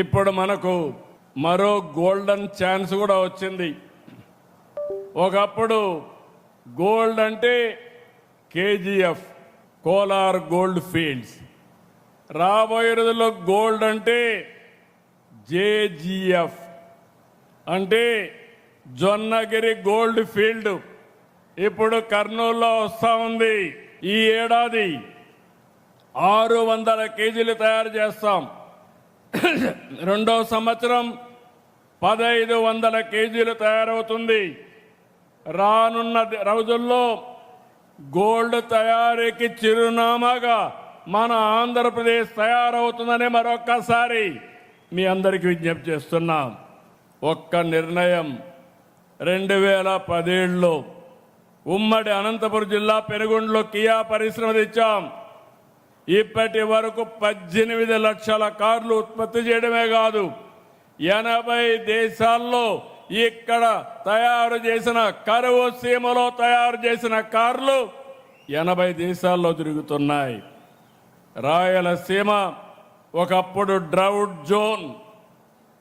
ఇప్పుడు మనకు మరో గోల్డెన్ ఛాన్స్ కూడా వచ్చింది. ఒకప్పుడు గోల్డ్ అంటే కేజీఎఫ్ కోలార్ గోల్డ్ ఫీల్డ్స్, రాబోయే రోజుల్లో గోల్డ్ అంటే జేజీఎఫ్ అంటే జొన్నగిరి గోల్డ్ ఫీల్డ్ ఇప్పుడు కర్నూలులో వస్తూ ఉంది. ఈ ఏడాది 600 కేజీలు తయారు చేస్తాం. రెండో సంవత్సరం 1500 కేజీలు తయారవుతుంది. రానున్న రోజుల్లో గోల్డ్ తయారీకి చిరునామాగా మన ఆంధ్రప్రదేశ్ తయారవుతుందని మరొక్కసారి మీ అందరికీ విజ్ఞప్తి చేస్తున్నాం. ఒక్క నిర్ణయం 2017లో ఉమ్మడి అనంతపురం జిల్లా పెనుగొండలో కియా పరిశ్రమ తెచ్చాం. ఇప్పటి వరకు 18 లక్షల కార్లు ఉత్పత్తి చేయడమే కాదు, 80 దేశాల్లో ఇక్కడ తయారు చేసిన కరువు సీమలో తయారు చేసిన కార్లు 80 దేశాల్లో తిరుగుతున్నాయి. రాయలసీమ ఒకప్పుడు డ్రౌట్ జోన్,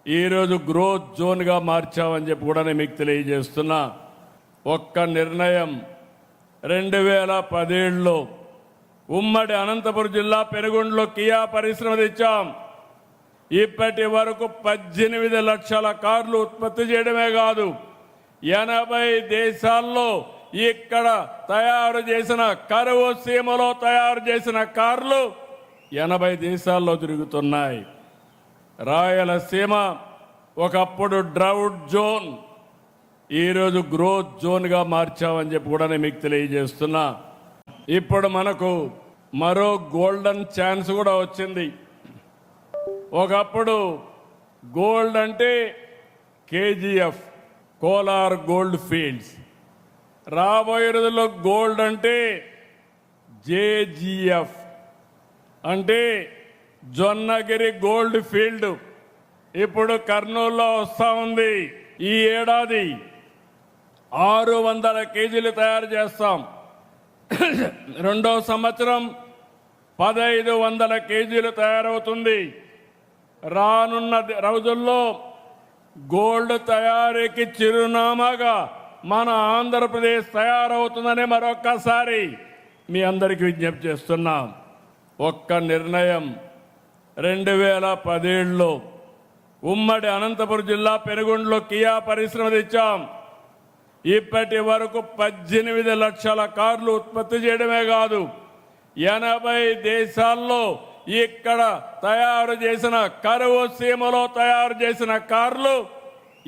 ఈరోజు గ్రోత్ జోన్గా మార్చామని చెప్పి కూడా నేను మీకు తెలియజేస్తున్నా. ఒక్క నిర్ణయం 2017లో ఉమ్మడి అనంతపురం జిల్లా పెనుగొండలో కియా పరిశ్రమ తెచ్చాం. ఇప్పటి వరకు 18 లక్షల కార్లు ఉత్పత్తి చేయడమే కాదు, 80 దేశాల్లో ఇక్కడ తయారు చేసిన కరువు సీమలో తయారు చేసిన కార్లు 80 దేశాల్లో తిరుగుతున్నాయి. రాయలసీమ ఒకప్పుడు డ్రౌట్ జోన్, ఈరోజు గ్రోత్ జోన్గా మార్చామని చెప్పి కూడా నేను మీకు తెలియజేస్తున్నా. ఇప్పుడు మనకు మరో గోల్డెన్ ఛాన్స్ కూడా వచ్చింది. ఒకప్పుడు గోల్డ్ అంటే కేజీఎఫ్ కోలార్ గోల్డ్ ఫీల్డ్స్, రాబోయే రోజుల్లో గోల్డ్ అంటే జేజీఎఫ్ అంటే జొన్నగిరి గోల్డ్ ఫీల్డ్ ఇప్పుడు కర్నూలులో వస్తూ ఉంది. ఈ ఏడాది 600 కేజీలు తయారు చేస్తాం. రెండో సంవత్సరం 1500 కేజీలు తయారవుతుంది. రానున్న రోజుల్లో గోల్డ్ తయారీకి చిరునామాగా మన ఆంధ్రప్రదేశ్ తయారవుతుందని మరొక్కసారి మీ అందరికీ విజ్ఞప్తి చేస్తున్నాం. ఒక్క నిర్ణయం 2017లో ఉమ్మడి అనంతపురం జిల్లా పెనుగొండలో కియా పరిశ్రమ తెచ్చాం. ఇప్పటి వరకు 18 లక్షల కార్లు ఉత్పత్తి చేయడమే కాదు, 80 దేశాల్లో ఇక్కడ తయారు చేసిన కరువు సీమలో తయారు చేసిన కార్లు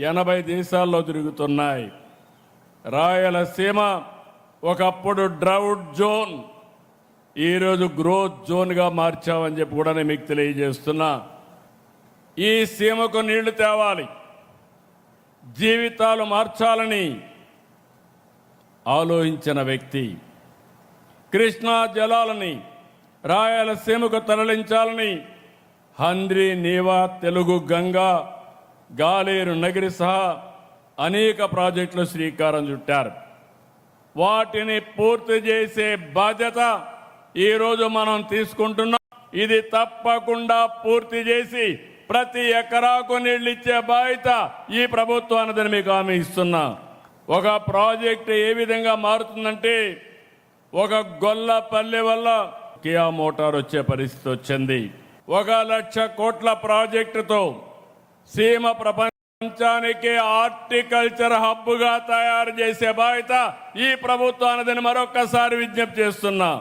80 దేశాల్లో తిరుగుతున్నాయి. రాయలసీమ ఒకప్పుడు డ్రౌట్ జోన్, ఈరోజు గ్రోత్ జోన్గా మార్చామని చెప్పి కూడా నేను మీకు తెలియజేస్తున్నా. ఈ సీమకు నీళ్లు తేవాలి, జీవితాలు మార్చాలని ఆలోచించిన వ్యక్తి, కృష్ణా జలాలని రాయలసీమకు తరలించాలని హంద్రి, నీవా, తెలుగు గంగా, గాలేరు నగిరి సహా అనేక ప్రాజెక్టులు శ్రీకారం చుట్టారు. వాటిని పూర్తి చేసే బాధ్యత ఈరోజు మనం తీసుకుంటున్నాం. ఇది తప్పకుండా పూర్తి చేసి ప్రతి ఎకరాకు నీళ్ళు ఇచ్చే బాధ్యత ఈ ప్రభుత్వానిదని మీకు హామీ ఇస్తున్నా. ఒక ప్రాజెక్టు ఏ విధంగా మారుతుందంటే, ఒక గొల్లపల్లి వల్ల కియా మోటార్ వచ్చే పరిస్థితి వచ్చింది. 1 లక్ష కోట్ల ప్రాజెక్టుతో సీమ ప్రపంచానికి హార్టికల్చర్ హబ్గా తయారు చేసే బాధ్యత ఈ ప్రభుత్వానిదని మరొక్కసారి విజ్ఞప్తి చేస్తున్నా.